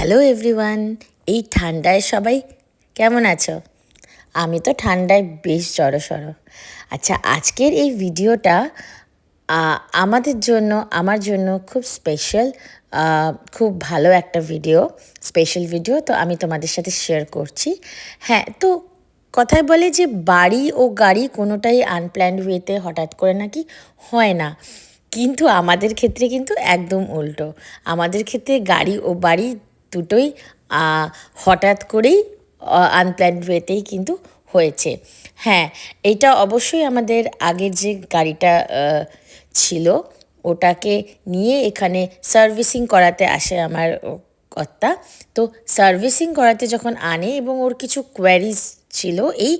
Hello everyone, এই ঠান্ডায় সবাই কেমন আছো? আমি তো ঠান্ডায় বেশ জড়সড়। আচ্ছা, আজকের এই ভিডিওটা আমাদের জন্য, আমার জন্য খুব স্পেশাল, খুব ভালো একটা ভিডিও, স্পেশাল ভিডিও। তো আমি তোমাদের সাথে শেয়ার করছি। হ্যাঁ, তো কথায় বলে যে বাড়ি ও গাড়ি কোনোটাই আনপ্ল্যান্ড ওয়েতে হঠাৎ করে নাকি হয় না, কিন্তু আমাদের ক্ষেত্রে কিন্তু একদম উল্টো। আমাদের ক্ষেত্রে গাড়ি ও বাড়ি দুটোই হঠাৎ করেই আনপ্ল্যান্ড ওয়েতেই কিন্তু হয়েছে। হ্যাঁ, এটা অবশ্যই আমাদের আগের যে গাড়িটা ছিল ওটাকে নিয়ে এখানে সার্ভিসিং করাতে আসে আমার কর্তা। তো সার্ভিসিং করাতে যখন আনে এবং ওর কিছু কোয়ারিজ ছিল এই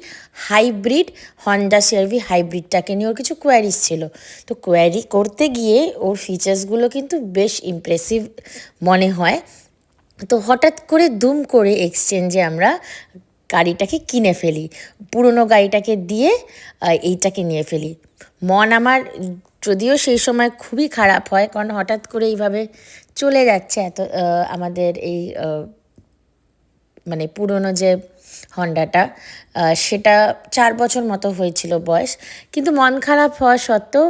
হাইব্রিড হন্ডা সিআরভি হাইব্রিডটাকে নিয়ে ওর কিছু কোয়ারিজ ছিল। তো কোয়ারি করতে গিয়ে ওর ফিচার্সগুলো কিন্তু বেশ ইমপ্রেসিভ মনে হয়। তো হঠাৎ করে দুম করে এক্সচেঞ্জে আমরা গাড়িটাকে কিনে ফেলি, পুরনো গাড়িটাকে দিয়ে এইটাকে নিয়ে ফেলি। মন আমার যদিও সেই সময় খুবই খারাপ হয়, কারণ হঠাৎ করে এইভাবে চলে যাচ্ছে এত আমাদের এই মানে পুরনো যে হন্ডাটা, সেটা 4 বছর মতো হয়েছিল বয়স। কিন্তু মন খারাপ হওয়া সত্ত্বেও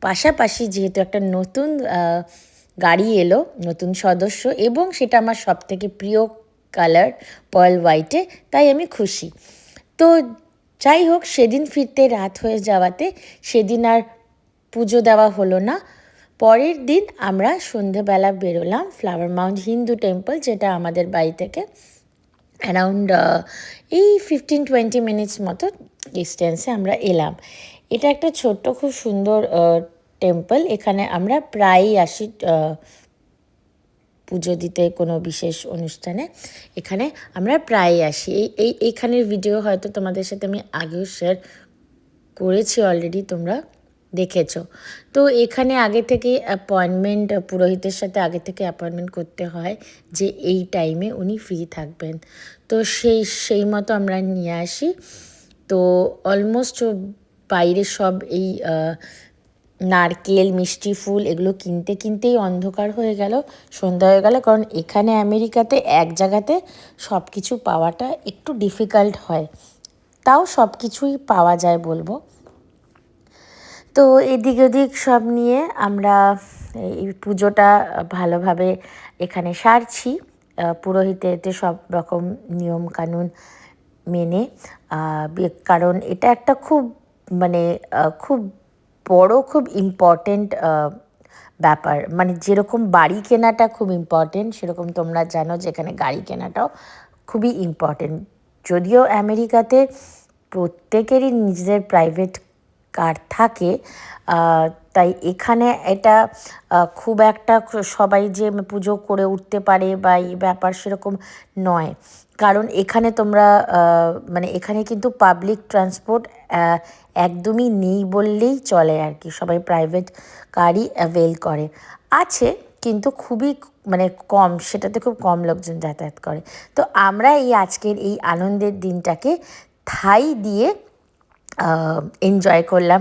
পাশাপাশি যেহেতু একটা নতুন গাড়ি এলো, নতুন সদস্য, এবং সেটা আমার সবথেকে প্রিয় কালার পার্ল হোয়াইটে, তাই আমি খুশি। তো যাই হোক, সেদিন ফিরতে রাত হয়ে যাওয়াতে সেদিন আর পুজো দেওয়া হলো না। পরের দিন আমরা সন্ধেবেলা বেরোলাম ফ্লাওয়ার মাউন্ট হিন্দু টেম্পল, যেটা আমাদের বাড়ি থেকে অ্যারাউন্ড এই 15-20 মিনিটস মতো ডিস্টেন্সে আমরা এলাম। এটা একটা ছোট্ট খুব সুন্দর টেম্পল। এখানে আমরা প্রায়ই আসি পুজো দিতে, কোনো বিশেষ অনুষ্ঠানে এখানে আমরা প্রায়ই আসি। এইখানের ভিডিও হয়তো তোমাদের সাথে আমি আগেও শেয়ার করেছি, অলরেডি তোমরা দেখেছো। তো এখানে আগে থেকে অ্যাপয়েন্টমেন্ট, পুরোহিতের সাথে আগে থেকে অ্যাপয়েন্টমেন্ট করতে হয় যে এই টাইমে উনি ফ্রি থাকবেন। তো সেই মতো আমরা নিয়ে আসি। তো অলমোস্ট বাইরে সব এই নারকেল, মিষ্টি ফুল এগুলো কিনতে কিনতেই অন্ধকার হয়ে গেল, সন্ধ্যা হয়ে গেল। কারণ এখানে আমেরিকাতে এক জায়গাতে সব কিছু পাওয়াটা একটু ডিফিকাল্ট হয়, তাও সব কিছুই পাওয়া যায় বলবো। তো এদিক ওদিক সব নিয়ে আমরা এই পুজোটা ভালোভাবে এখানে সারছি, পুরোহিতেতে সব রকম নিয়মকানুন মেনে। কারণ এটা একটা খুব মানে খুব বড়, খুব ইম্পর্টেন্ট ব্যাপার। মানে যেরকম বাড়ি কেনাটা খুব ইম্পর্টেন্ট, সেরকম তোমরা জানো যেখানে গাড়ি কেনাটাও খুবই ইম্পর্টেন্ট। যদিও আমেরিকাতে প্রত্যেকেরই নিজেদের প্রাইভেট কার থাকে, তাই এখানে এটা খুব একটা সবাই যে পুজো করে উঠতে পারে বা এই ব্যাপার সেরকম নয়। কারণ এখানে তোমরা মানে এখানে কিন্তু পাবলিক ট্রান্সপোর্ট একদমই নেই বললেই চলে আর কি। সবাই প্রাইভেট কারই অ্যাভেল করে, আছে কিন্তু খুবই মানে কম, সেটাতে খুব কম লোকজন যাতায়াত করে। তো আমরা এই আজকের এই আনন্দের দিনটাকে থাই দিয়ে এনজয় করলাম।